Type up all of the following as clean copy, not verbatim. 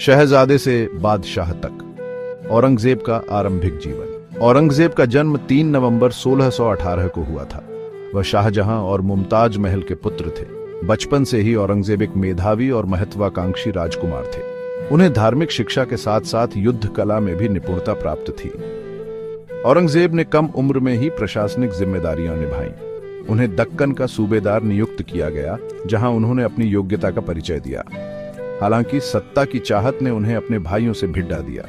शहजादे से बादशाह तक औरंगजेब का आरंभिक जीवन। औरंगजेब का जन्म 3 नवंबर 1618 को हुआ था। वह शाहजहां और मुमताज महल के पुत्र थे। बचपन से ही औरंगजेब एक मेधावी और महत्वाकांक्षी राजकुमार थे। उन्हें धार्मिक शिक्षा के साथ साथ युद्ध कला में भी निपुणता प्राप्त थी। औरंगजेब ने कम उम्र में ही प्रशासनिक जिम्मेदारियां निभाईं। उन्हें दक्कन का सूबेदार नियुक्त किया गया, जहां उन्होंने अपनी योग्यता का परिचय दिया। हालांकि सत्ता की चाहत ने उन्हें अपने भाइयों से भिड़ा दिया।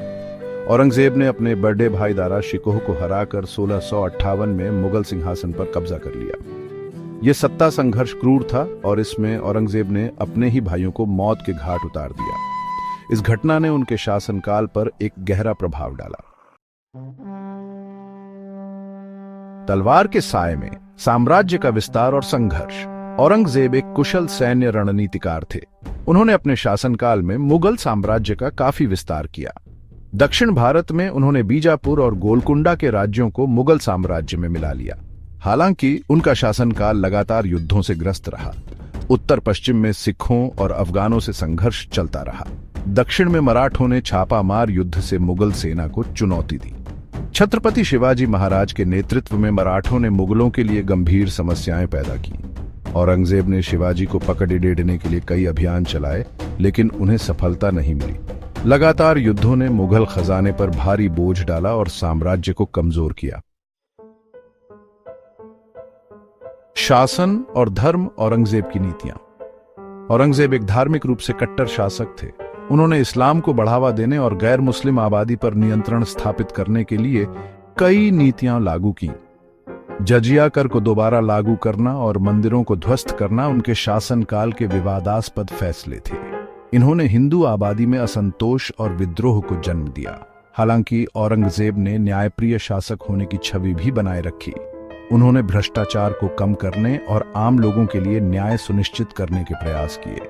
औरंगजेब ने अपने बड़े भाई दारा शिकोह को हराकर 1658 में मुगल सिंहासन पर कब्जा कर लिया। यह सत्ता संघर्ष क्रूर था और इसमें औरंगजेब ने अपने ही भाइयों को मौत के घाट उतार दिया। इस घटना ने उनके शासनकाल पर एक गहरा प्रभाव डाला। तलवार के साए में साम्राज्य का विस्तार और संघर्ष। औरंगजेब एक कुशल सैन्य रणनीतिकार थे। उन्होंने अपने शासनकाल में मुगल साम्राज्य का काफी विस्तार किया। दक्षिण भारत में उन्होंने बीजापुर और गोलकुंडा के राज्यों को मुगल साम्राज्य में मिला लिया। हालांकि उनका शासनकाल लगातार युद्धों से ग्रस्त रहा। उत्तर पश्चिम में सिखों और अफगानों से संघर्ष चलता रहा। दक्षिण में मराठों ने छापामार युद्ध से मुगल सेना को चुनौती दी। छत्रपति शिवाजी महाराज के नेतृत्व में मराठों ने मुगलों के लिए गंभीर समस्याएं पैदा की। औरंगजेब ने शिवाजी को पकड़ने के लिए कई अभियान चलाए, लेकिन उन्हें सफलता नहीं मिली। लगातार युद्धों ने मुगल खजाने पर भारी बोझ डाला और साम्राज्य को कमजोर किया। शासन और धर्म। औरंगजेब की नीतियां। औरंगजेब एक धार्मिक रूप से कट्टर शासक थे। उन्होंने इस्लाम को बढ़ावा देने और गैर मुस्लिम आबादी पर नियंत्रण स्थापित करने के लिए कई नीतियां लागू की। जजिया कर को दोबारा लागू करना और मंदिरों को ध्वस्त करना उनके शासनकाल के विवादास्पद फैसले थे। इन्होंने हिंदू आबादी में असंतोष और विद्रोह को जन्म दिया। हालांकि औरंगजेब ने न्यायप्रिय शासक होने की छवि भी बनाए रखी। उन्होंने भ्रष्टाचार को कम करने और आम लोगों के लिए न्याय सुनिश्चित करने के प्रयास किए।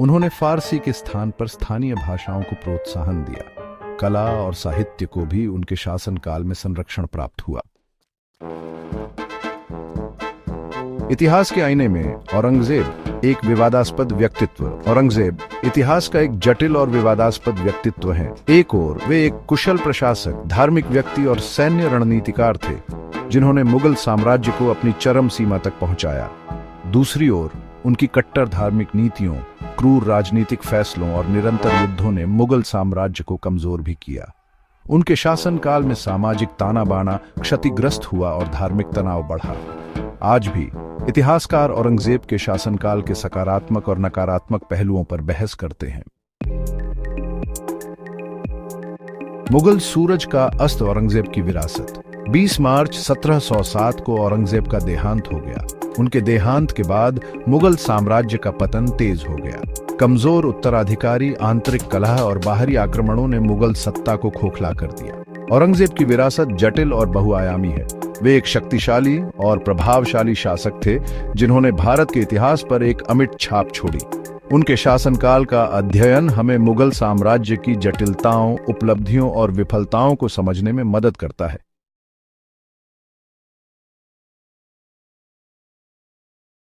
उन्होंने फारसी के स्थान पर स्थानीय भाषाओं को प्रोत्साहन दिया। कला और साहित्य को भी उनके शासनकाल में संरक्षण प्राप्त हुआ। इतिहास के आईने में औरंगजेब एक विवादास्पद व्यक्तित्व। औरंगजेब इतिहास का एक जटिल और विवादास्पद व्यक्तित्व है। एक ओर वे एक कुशल प्रशासक, धार्मिक व्यक्ति और सैन्य रणनीतिकार थे, जिन्होंने मुगल साम्राज्य को अपनी चरम सीमा तक पहुंचाया। दूसरी ओर उनकी कट्टर धार्मिक नीतियों, क्रूर राजनीतिक फैसलों और निरंतर युद्धों ने मुगल साम्राज्य को कमजोर भी किया। उनके शासनकाल में सामाजिक ताना बाना क्षतिग्रस्त हुआ और धार्मिक तनाव बढ़ा। आज भी इतिहासकार औरंगजेब के शासनकाल के सकारात्मक और नकारात्मक पहलुओं पर बहस करते हैं। मुगल सूरज का अस्त। औरंगजेब की विरासत। 20 मार्च 1707 को औरंगजेब का देहांत हो गया। उनके देहांत के बाद मुगल साम्राज्य का पतन तेज हो गया। कमजोर उत्तराधिकारी, आंतरिक कलह और बाहरी आक्रमणों ने मुगल सत्ता को खोखला कर दिया। औरंगजेब की विरासत जटिल और बहुआयामी है। वे एक शक्तिशाली और प्रभावशाली शासक थे, जिन्होंने भारत के इतिहास पर एक अमिट छाप छोड़ी। उनके शासनकाल का अध्ययन हमें मुगल साम्राज्य की जटिलताओं, उपलब्धियों और विफलताओं को समझने में मदद करता है।